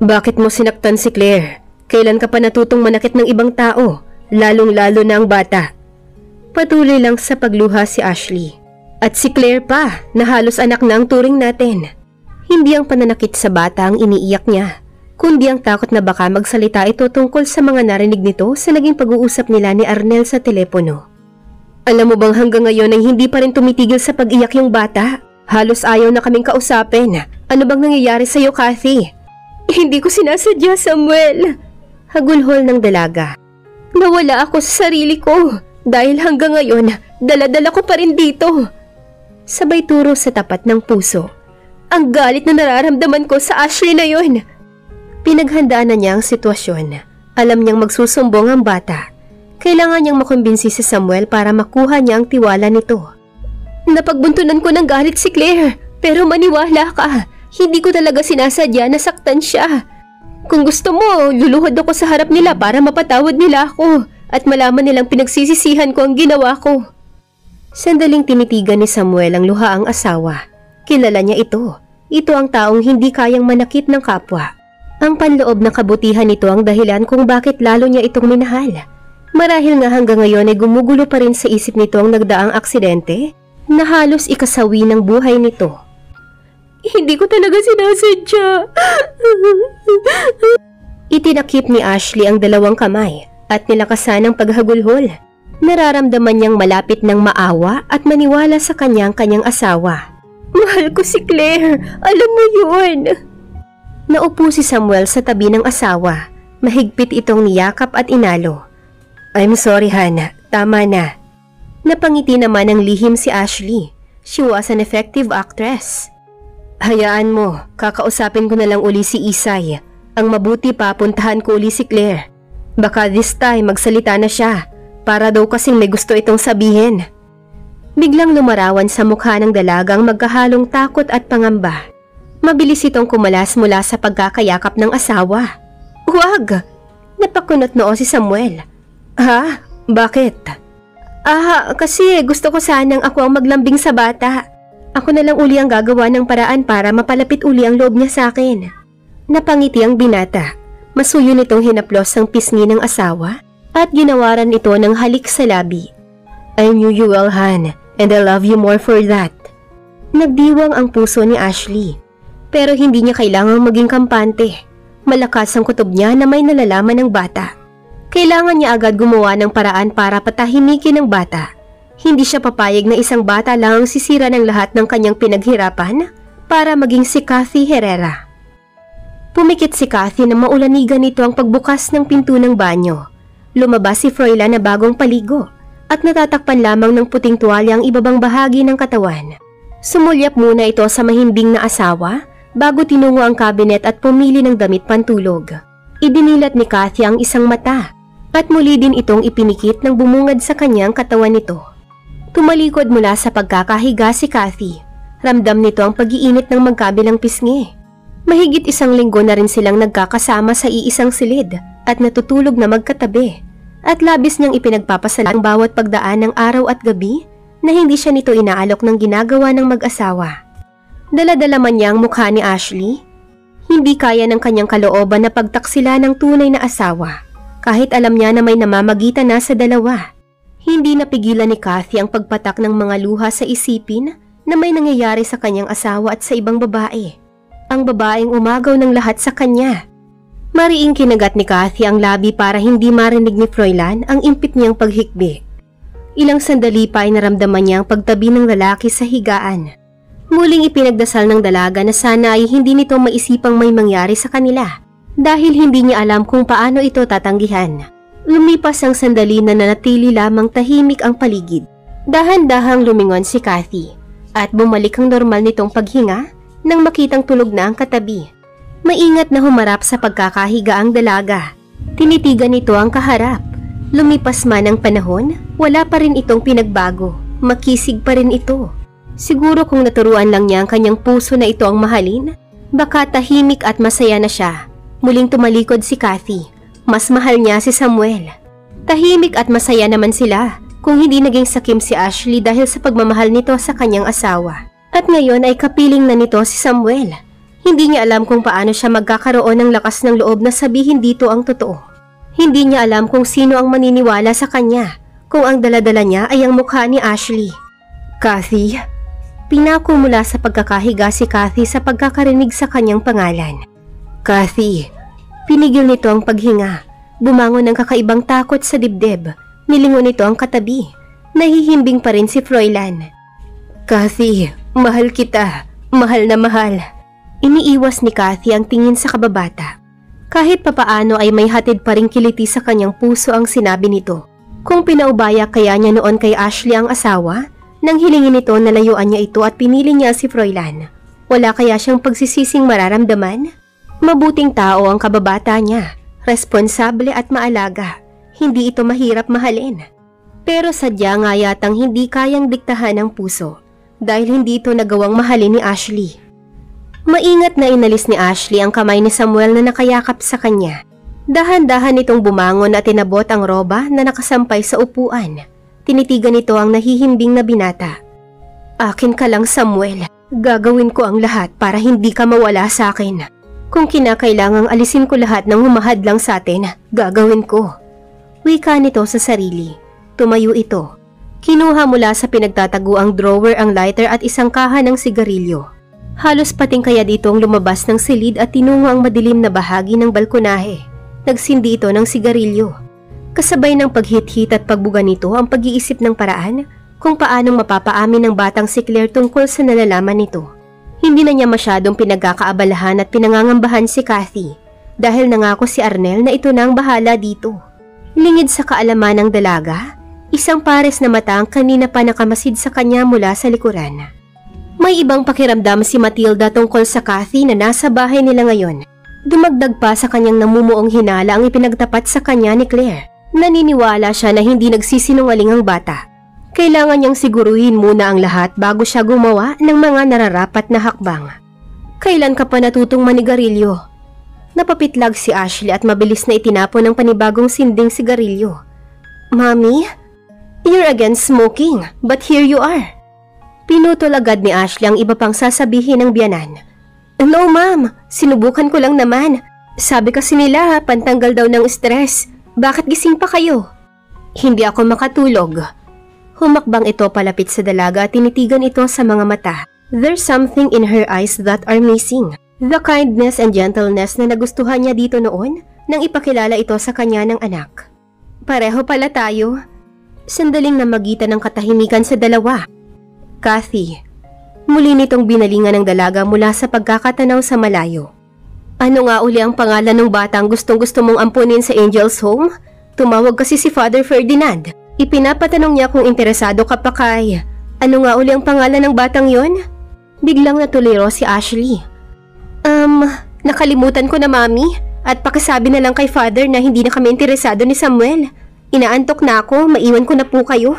Bakit mo sinaktan si Claire? Kailan ka pa natutong manakit ng ibang tao, lalong-lalo na ang bata? Patuloy lang sa pagluha si Ashley. At si Claire pa, na halos anak na ang turing natin. Hindi ang pananakit sa bata ang iniiyak niya, kundi ang takot na baka magsalita ito tungkol sa mga narinig nito sa naging pag-uusap nila ni Arnel sa telepono. Alam mo bang hanggang ngayon ay hindi pa rin tumitigil sa pag-iyak yung bata? Halos ayaw na kaming kausapin. Ano bang nangyayari sa'yo, Kathy? Hindi ko sinasadya, Samuel. Hagulhol ng dalaga. Nawala ako sa sarili ko dahil hanggang ngayon, dala-dala ko pa rin dito. Sabay turo sa tapat ng puso. Ang galit na nararamdaman ko sa Ashley na yon. Pinaghandaan na niya ang sitwasyon. Alam niyang magsusumbong ang bata. Kailangan niyang makumbinsi si Samuel para makuha niya ang tiwala nito. Napagbuntunan ko ng galit si Claire, pero maniwala ka, hindi ko talaga sinasadya na saktan siya. Kung gusto mo, luluhod ako sa harap nila para mapatawad nila ako at malaman nilang pinagsisisihan ko ang ginawa ko. Sandaling tinitigan ni Samuel ang luhaang asawa. Kilala niya ito. Ito ang taong hindi kayang manakit ng kapwa. Ang panloob na kabutihan nito ang dahilan kung bakit lalo niya itong minahal. Marahil nga hanggang ngayon ay gumugulo pa rin sa isip nito ang nagdaang aksidente na halos ikasawi ng buhay nito. Hindi ko talaga sinasadya. Itinakip ni Ashley ang dalawang kamay at nilakasan ang paghagulhol. Nararamdaman niyang malapit ng maawa at maniwala sa kanyang asawa. Mahal ko si Claire, alam mo yun. Naupo si Samuel sa tabi ng asawa. Mahigpit itong niyakap at inalo. I'm sorry, Hannah. Tama na. Napangiti naman ng lihim si Ashley. She was an effective actress. Hayaan mo, kakausapin ko na lang uli si Isay. Ang mabuti pa, puntahan ko uli si Claire. Baka this time magsalita na siya, para daw kasing may gusto itong sabihin. Biglang lumarawan sa mukha ng dalagang magkahalong takot at pangamba. Mabilis itong kumalas mula sa pagkakayakap ng asawa. Huwag! Napakunot noo si Samuel. Ha? Bakit? Kasi gusto ko sanang ako ang maglambing sa bata. Ako na lang uli ang gagawa ng paraan para mapalapit uli ang loob niya sa akin. Napangiti ang binata. Masuyo nitong hinaplos ang pisngi ng asawa at ginawaran ito ng halik sa labi. I knew you well, Han, and I love you more for that. Nagdiwang ang puso ni Ashley. Pero hindi niya kailangang maging kampante. Malakas ang kutob niya na may nalalaman ng bata. Kailangan niya agad gumawa ng paraan para patahimikin ang bata. Hindi siya papayag na isang bata lang ang sisira ng lahat ng kanyang pinaghirapan para maging si Kathy Herrera. Pumikit si Kathy na maulanigan nito ang pagbukas ng pinto ng banyo. Lumabas si Froilan na bagong paligo at natatakpan lamang ng puting tuwalya ang ibabang bahagi ng katawan. Sumulyap muna ito sa mahimbing na asawa bago tinungo ang kabinet at pumili ng damit pantulog. Idinilat ni Kathy ang isang mata at muli din itong ipinikit ng bumungad sa kanyang katawan nito. Tumalikod mula sa pagkakahiga si Kathy. Ramdam nito ang pag-iinit ng magkabilang pisngi. Mahigit isang linggo na rin silang nagkakasama sa iisang silid at natutulog na magkatabi. At labis niyang ipinagpapasala ang bawat pagdaan ng araw at gabi na hindi siya nito inaalok ng ginagawa ng mag-asawa. Dala-dala man niya ang mukha ni Ashley. Hindi kaya ng kanyang kalooban na pagtaksila ng tunay na asawa. Kahit alam niya na may namamagitan na sa dalawa. Hindi napigilan ni Kathy ang pagpatak ng mga luha sa isipin na may nangyayari sa kanyang asawa at sa ibang babae. Ang babaeng umagaw ng lahat sa kanya. Mariing kinagat ni Kathy ang labi para hindi marinig ni Froilan ang impit niyang paghikbi. Ilang sandali pa ay naramdaman niya ang pagtabi ng lalaki sa higaan. Muling ipinagdasal ng dalaga na sana ay hindi nito maisipang may mangyari sa kanila dahil hindi niya alam kung paano ito tatanggihan. Lumipas ang sandali na nanatili lamang tahimik ang paligid. Dahan-dahang lumingon si Kathy at bumalik ang normal nitong paghinga nang makitang tulog na ang katabi. Maingat na humarap sa pagkakahiga ang dalaga. Tinitigan nito ang kaharap. Lumipas man ang panahon, wala pa rin itong pinagbago. Makisig pa rin ito. Siguro kung naturuan lang niya ang kanyang puso na ito ang mahalin, baka tahimik at masaya na siya. Muling tumalikod si Kathy. Mas mahal niya si Samuel. Tahimik at masaya naman sila kung hindi naging sakim si Ashley dahil sa pagmamahal nito sa kanyang asawa. At ngayon ay kapiling na nito si Samuel. Hindi niya alam kung paano siya magkakaroon ng lakas ng loob na sabihin dito ang totoo. Hindi niya alam kung sino ang maniniwala sa kanya kung ang daladala niya ay ang mukha ni Ashley. Kathy? Pinako mula sa pagkakahiga si Kathy sa pagkakarinig sa kanyang pangalan. Kathy. Pinigil nito ang paghinga. Bumangon ng kakaibang takot sa dibdib. Nilingon nito ang katabi. Nahihimbing pa rin si Froilan. Kathy, mahal kita. Mahal na mahal. Iniiwas ni Kathy ang tingin sa kababata. Kahit papaano ay may hatid pa ring kiliti sa kanyang puso ang sinabi nito. Kung pinaubaya kaya niya noon kay Ashley ang asawa, nang hilingin nito na layuan niya ito at pinili niya si Froilan. Wala kaya siyang pagsisising mararamdaman? Mabuting tao ang kababata niya, responsable at maalaga. Hindi ito mahirap mahalin. Pero sadya nga yatang hindi kayang diktahan ng puso dahil hindi ito nagawang mahalin ni Ashley. Maingat na inalis ni Ashley ang kamay ni Samuel na nakayakap sa kanya. Dahan-dahan itong bumangon at tinabot ang roba na nakasampay sa upuan. Tinitigan nito ang nahihimbing na binata. Akin ka lang, Samuel. Gagawin ko ang lahat para hindi ka mawala sa akin. Kung kinakailangang alisin ko lahat ng humahad lang sa atin, gagawin ko. Wika nito sa sarili. Tumayo ito. Kinuha mula sa pinagtataguang drawer ang lighter at isang kaha ng sigarilyo. Halos pating kaya ditong lumabas ng silid at tinungo ang madilim na bahagi ng balkonahe. Nagsindi ito ng sigarilyo. Kasabay ng paghit-hit at pagbuga nito ang pag-iisip ng paraan kung paanong mapapaamin ng batang si Claire tungkol sa nalalaman nito. Hindi na niya masyadong pinagkakaabalahan at pinangangambahan si Kathy dahil nangako si Arnel na ito na ang bahala dito. Lingid sa kaalaman ng dalaga, isang pares na mata ang kanina pa nakamasid sa kanya mula sa likuran. May ibang pakiramdam si Matilda tungkol sa Kathy na nasa bahay nila ngayon. Dumagdag pa sa kanyang namumuong hinala ang ipinagtapat sa kanya ni Claire. Naniniwala siya na hindi nagsisinungaling ang bata. Kailangan niyang siguruhin muna ang lahat bago siya gumawa ng mga nararapat na hakbang. Kailan ka pa natutong manigarilyo? Napapitlag si Ashley at mabilis na itinapon ng panibagong sinding sigarilyo. Mommy, you're against smoking, but here you are. Pinutol agad ni Ashley ang iba pang sasabihin ng biyanan. No ma'am, sinubukan ko lang naman. Sabi kasi nila pantanggal daw ng stress. Bakit gising pa kayo? Hindi ako makatulog. Humakbang ito palapit sa dalaga at tinitigan ito sa mga mata. There's something in her eyes that are missing. The kindness and gentleness na nagustuhan niya dito noon nang ipakilala ito sa kanya ng anak. Pareho pala tayo. Sandaling namagitan ng katahimikan sa dalawa. Kathy, muli nitong binalingan ng dalaga mula sa pagkakatanaw sa malayo. Ano nga uli ang pangalan ng batang gustong-gusto mong ampunin sa Angel's Home? Tumawag kasi si Father Ferdinand. Ipinapatanong niya kung interesado ka pa kay. Ano nga uli ang pangalan ng batang yon? Biglang natuliro si Ashley. Nakalimutan ko na mami. At pakisabi na lang kay Father na hindi na kami interesado ni Samuel. Inaantok na ako, maiwan ko na po kayo.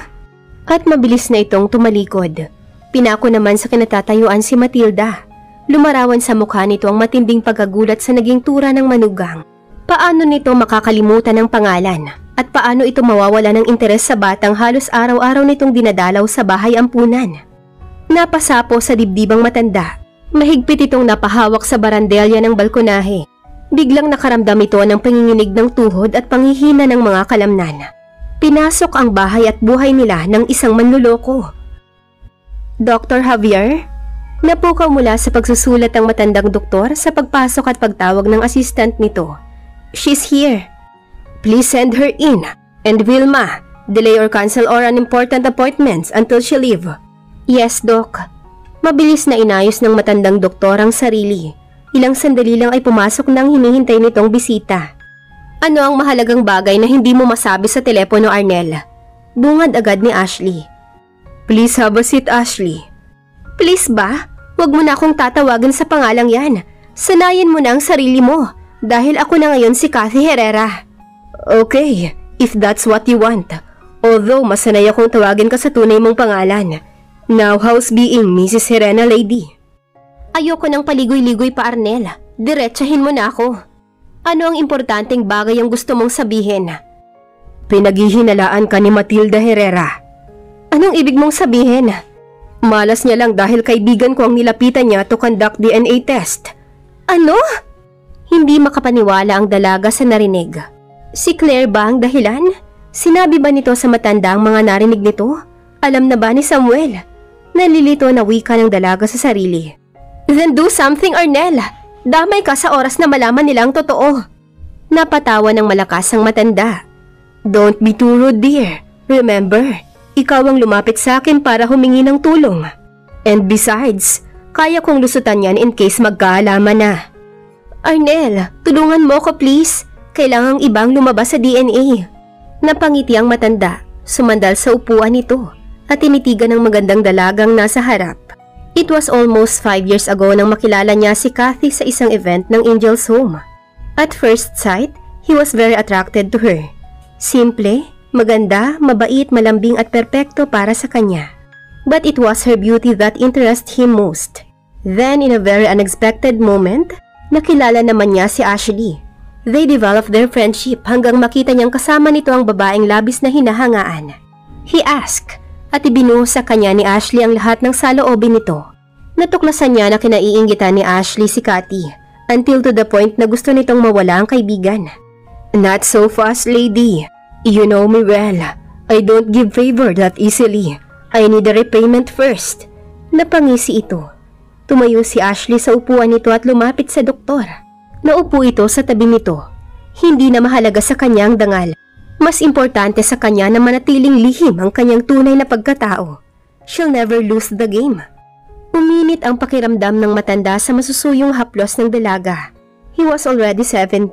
At mabilis na itong tumalikod. Pinako naman sa kinatatayuan si Matilda. Lumarawan sa mukha nito ang matinding pagkagulat sa naging tura ng manugang. Paano nito makakalimutan ang pangalan? At paano ito mawawala ng interes sa batang halos araw-araw nitong dinadalaw sa bahay ampunan? Napasapo sa dibdibang matanda. Mahigpit itong napahawak sa barandelya ng balkonahe. Biglang nakaramdam ito ng panginginig ng tuhod at panghihina ng mga kalamnan. Pinasok ang bahay at buhay nila ng isang manluloko. Dr. Javier? Napukaw mula sa pagsusulat ang matandang doktor sa pagpasok at pagtawag ng assistant nito. She's here. Please send her in. And Vilma, delay or cancel all unimportant appointments until she leave. Yes, Doc. Mabilis na inayos ng matandang doktor ang sarili. Ilang sandali lang ay pumasok nang hinihintay nitong bisita. Ano ang mahalagang bagay na hindi mo masabi sa telepono, Arnel? Bungad agad ni Ashley. Please have a seat, Ashley. Please ba? Huwag mo na akong tatawagin sa pangalang yan. Sanayin mo na ang sarili mo dahil ako na ngayon si Kathy Herrera. Okay, if that's what you want. Although masanay akong tawagin ka sa tunay mong pangalan. Now how's being Mrs. Serena, lady? Ayoko nang paligoy-ligoy pa, Arnel. Diretsahin mo na ako. Ano ang importanteng bagay ang gusto mong sabihin? Pinaghihinalaan ka ni Matilda Herrera. Anong ibig mong sabihin? Malas niya lang dahil kaibigan ko ang nilapitan niya to conduct DNA test. Ano? Hindi makapaniwala ang dalaga sa narinig. Si Claire ba ang dahilan? Sinabi ba nito sa matanda ang mga narinig nito? Alam na ba ni Samuel? Nalilito na wika ng dalaga sa sarili. Then do something, Arnel. Damay ka sa oras na malaman nila ang totoo. Napatawa ng malakas ang matanda. Don't be too rude, dear. Remember, ikaw ang lumapit sa akin para humingi ng tulong. And besides, kaya kong lusutan yan in case magkaalaman na. Arnel, tulungan mo ko please. Kailangang ibang lumabas sa DNA. Napangiti ang matanda, sumandal sa upuan nito at tinitigan ng magandang dalagang nasa harap. It was almost 5 years ago nang makilala niya si Kathy sa isang event ng Angel's Home. At first sight, he was very attracted to her. Simple, maganda, mabait, malambing at perpekto para sa kanya. But it was her beauty that interested him most. Then in a very unexpected moment, nakilala naman niya si Ashley. They developed their friendship hanggang makita niyang kasama nito ang babaeng labis na hinahangaan. He asked, at ibinuhos sa kanya ni Ashley ang lahat ng saloobin nito. Natuklasan niya na kinaiinggitan ni Ashley si Kathy, until to the point na gusto nitong mawala ang kaibigan. Not so fast, lady. You know me well. I don't give favor that easily. I need a repayment first. Napangisi ito. Tumayo si Ashley sa upuan nito at lumapit sa doktor. Naupo ito sa tabi nito. Hindi na mahalaga sa kanyang dangal. Mas importante sa kanya na manatiling lihim ang kanyang tunay na pagkatao. She'll never lose the game. Uminit ang pakiramdam ng matanda sa masusuyong haplos ng dalaga. He was already 70,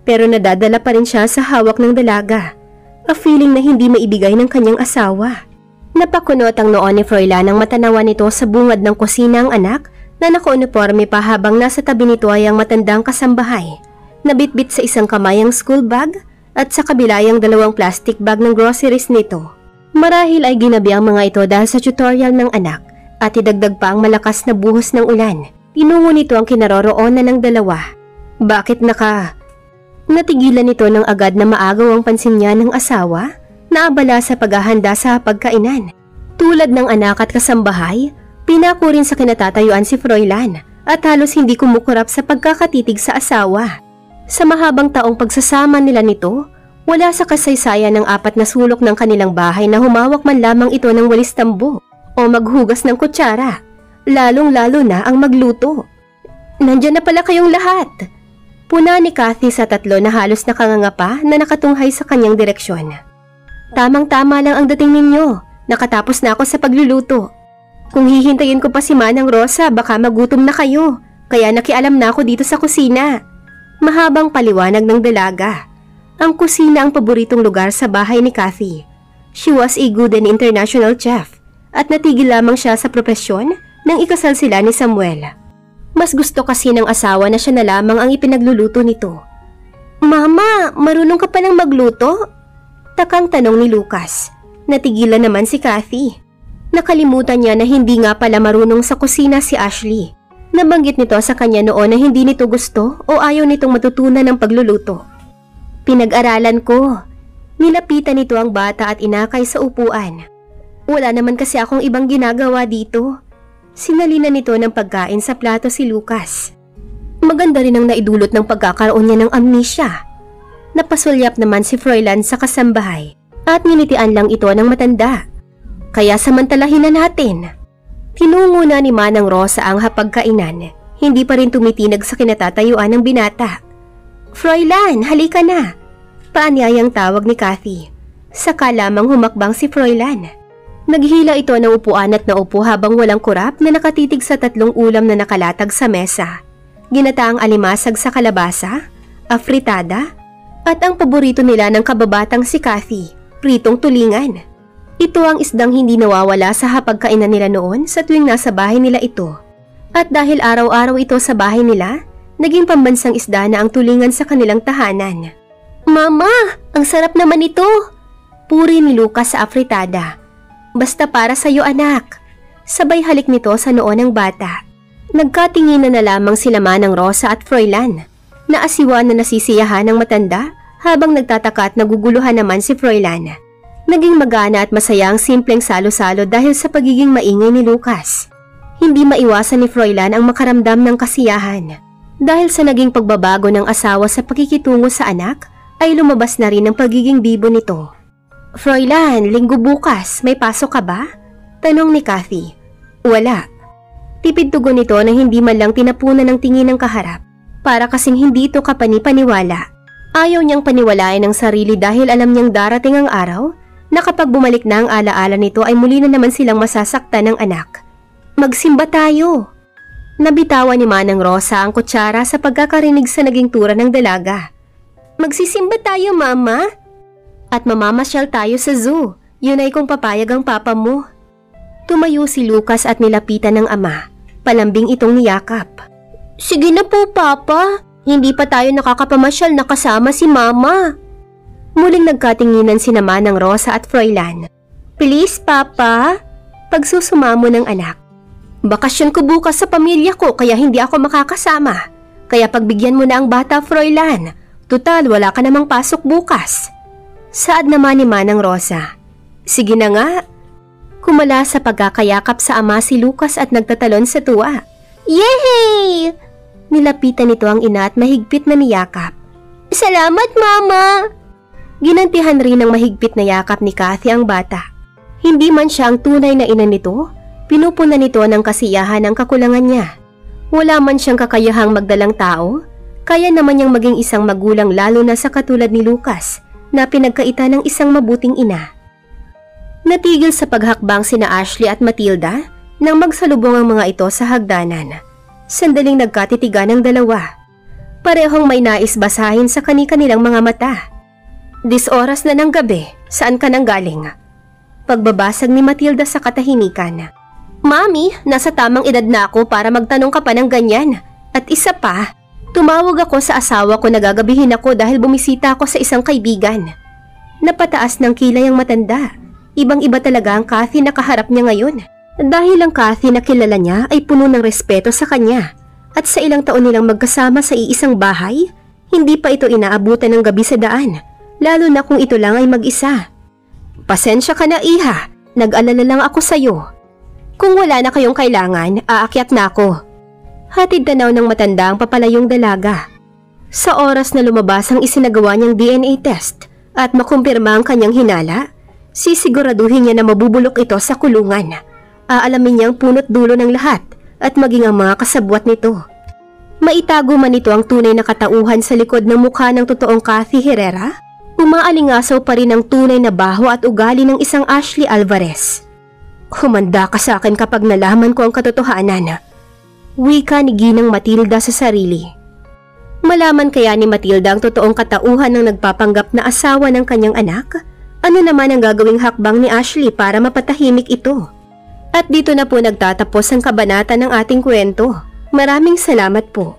pero nadadala pa rin siya sa hawak ng dalaga. A feeling na hindi maibigay ng kanyang asawa. Napakunot ang noon ni Froilan ang matanawa nito sa bungad ng kusina ang anak na naka-uniforme pa habang nasa tabi nito ay ang matandang kasambahay. Nabitbit sa isang kamay ang school bag at sa kabila ay ang 2 plastic bag ng groceries nito. Marahil ay ginabi ang mga ito dahil sa tutorial ng anak at idagdag pa ang malakas na buhos ng ulan. Tinungo nito ang kinaroroonan ng dalawa. Bakit Natigilan nito ng agad na maagaw ang pansin niya ng asawa na abala sa paghahanda sa pagkainan. Tulad ng anak at kasambahay, pinako rin sa kinatatayuan si Froilan at halos hindi kumukurap sa pagkakatitig sa asawa. Sa mahabang taong pagsasama nila nito, wala sa kasaysayan ng 4 na sulok ng kanilang bahay na humawak man lamang ito ng walis tambo o maghugas ng kutsara, lalong-lalo na ang magluto. Nandiyan na pala kayong lahat. Puna ni Kathy sa 3 na halos nakangangapa na nakatunghay sa kanyang direksyon. Tamang-tama lang ang dating ninyo. Nakatapos na ako sa pagluluto. Kung hihintayin ko pa si Manang Rosa, baka magutom na kayo. Kaya nakialam na ako dito sa kusina. Mahabang paliwanag ng dalaga. Ang kusina ang paboritong lugar sa bahay ni Kathy. She was a good and international chef at natigil lamang siya sa propesyon nang ikasal sila ni Samuel. Mas gusto kasi ng asawa na siya na lamang ang ipinagluluto nito. Mama, marunong ka pa ng magluto? Takang tanong ni Lucas. Natigilan naman si Kathy. Nakalimutan niya na hindi nga pala marunong sa kusina si Ashley. Nabanggit nito sa kanya noon na hindi nito gusto o ayaw nitong matutunan ng pagluluto. Pinag-aralan ko. Nilapitan nito ang bata at inakay sa upuan. Wala naman kasi akong ibang ginagawa dito. Sinalina nito ng pagkain sa plato si Lucas. Maganda rin ang naidulot ng pagkakaroon niya ng amnesia. Napasulyap naman si Froilan sa kasambahay at nginitian lang ito ng matanda. Kaya samantalahin na natin. Tinungo na ni Manang Rosa ang hapagkainan. Hindi pa rin tumitinag sa kinatatayuan ng binata. Froilan, halika na. Paanyayang tawag ni Kathy. Saka lamang humakbang si Froilan. Naghila ito ng upuan at naupo habang walang kurap na nakatitig sa 3 ulam na nakalatag sa mesa. Ginataang alimasag sa kalabasa, afritada, at ang paborito nila ng kababatang si Kathy, pritong tulingan. Ito ang isdang hindi nawawala sa hapagkainan nila noon sa tuwing nasa bahay nila ito. At dahil araw-araw ito sa bahay nila, naging pambansang isda na ang tulingan sa kanilang tahanan. Mama, ang sarap naman ito! Puri ni Lucas sa afritada. Basta para sa iyo anak. Sabay halik nito sa noo ng bata. Nagkatinginan na lamang sila Manang Rosa at Froilan. Naasiwa na nasisiyahan ng matanda habang nagtataka at naguguluhan naman si Froilan. Naging magana at masaya ang simpleng salo-salo dahil sa pagiging maingay ni Lucas. Hindi maiwasan ni Froilan ang makaramdam ng kasiyahan. Dahil sa naging pagbabago ng asawa sa pakikitungo sa anak, ay lumabas na rin ang pagiging bibo nito. "Froilan, linggo bukas, may pasok ka ba?" tanong ni Kathy. "Wala." Tipid tugon nito na hindi man lang tinapunan ng tingin ng kaharap, para kasing hindi ito kapani-paniwala. Ayaw niyang paniwalain ang sarili dahil alam niyang darating ang araw na kapag bumalik na ang alaala nito ay muli na naman silang masasaktan ng anak. "Magsimba tayo." Nabitawan ni Manang Rosa ang kutsara sa pagkakarinig sa naging tura ng dalaga. "Magsisimba tayo, Mama. At mamamasyal tayo sa zoo. Yun ay kung papayag ang papa mo." Tumayo si Lucas at nilapitan ng ama. Palambing itong niyakap. "Sige na po, Papa. Hindi pa tayo nakakapamasyal na kasama si Mama." Muling nagkatinginan sina Manang Rosa at Froilan. "Please, Papa." Pagsusumamo ng anak. "Bakasyon ko bukas sa pamilya ko kaya hindi ako makakasama. Kaya pagbigyan mo na ang bata, Froilan. Tutal, wala ka namang pasok bukas." Saad naman ni Manang Rosa. "Sige na nga." Kumala sa pagkakayakap sa ama si Lucas at nagtatalon sa tuwa. "Yay!" Nilapitan nito ang ina at mahigpit na niyakap. "Salamat, Mama!" Ginantihan rin ng mahigpit na yakap ni Kathy ang bata. Hindi man siya ang tunay na ina nito, pinupuna nito ng kasiyahan ang kakulangan niya. Wala man siyang kakayahang magdalang tao, kaya naman niyang maging isang magulang lalo na sa katulad ni Lucas na pinagkaita ng isang mabuting ina. Natigil sa paghakbang sina Ashley at Matilda nang magsalubong ang mga ito sa hagdanan. Sandaling nagkatitigan ang dalawa. Parehong may nais basahin sa kani-kanilang mga mata. "Dis oras na ng gabi, saan ka nang galing?" Pagbabasag ni Matilda sa katahimikan. "Mami, nasa tamang edad na ako para magtanong ka pa ng ganyan. At isa pa, tumawag ako sa asawa ko na gagabihin ako dahil bumisita ako sa isang kaibigan." Napataas ng kilay ang matanda. Ibang-iba talaga ang Kathy na kaharap niya ngayon. Dahil ang Kathy na kilala niya ay puno ng respeto sa kanya. At sa ilang taon nilang magkasama sa iisang bahay, hindi pa ito inaabutan ng gabi sa daan. Lalo na kung ito lang ay mag-isa. "Pasensya ka na, Iha. Nag-alala lang ako sa'yo. Kung wala na kayong kailangan, aakyat na ako." Hatid tanaw ng matanda ang papalayong dalaga. Sa oras na lumabas ang isinagawa niyang DNA test at makumpirma ang kanyang hinala, sisiguraduhin niya na mabubulok ito sa kulungan. Aalamin niya ang punot dulo ng lahat at maging ang mga kasabwat nito. Maitago man ito ang tunay na katauhan sa likod ng mukha ng totoong Kathy Herrera, umaalingasaw pa rin ang tunay na baho at ugali ng isang Ashley Alvarez. "Humanda ka sa akin kapag nalaman ko ang katotohanan," wika ni Ginang Matilda sa sarili. Malaman kaya ni Matilda ang totoong katauhan ng nagpapanggap na asawa ng kanyang anak? Ano naman ang gagawing hakbang ni Ashley para mapatahimik ito? At dito na po nagtatapos ang kabanata ng ating kwento. Maraming salamat po.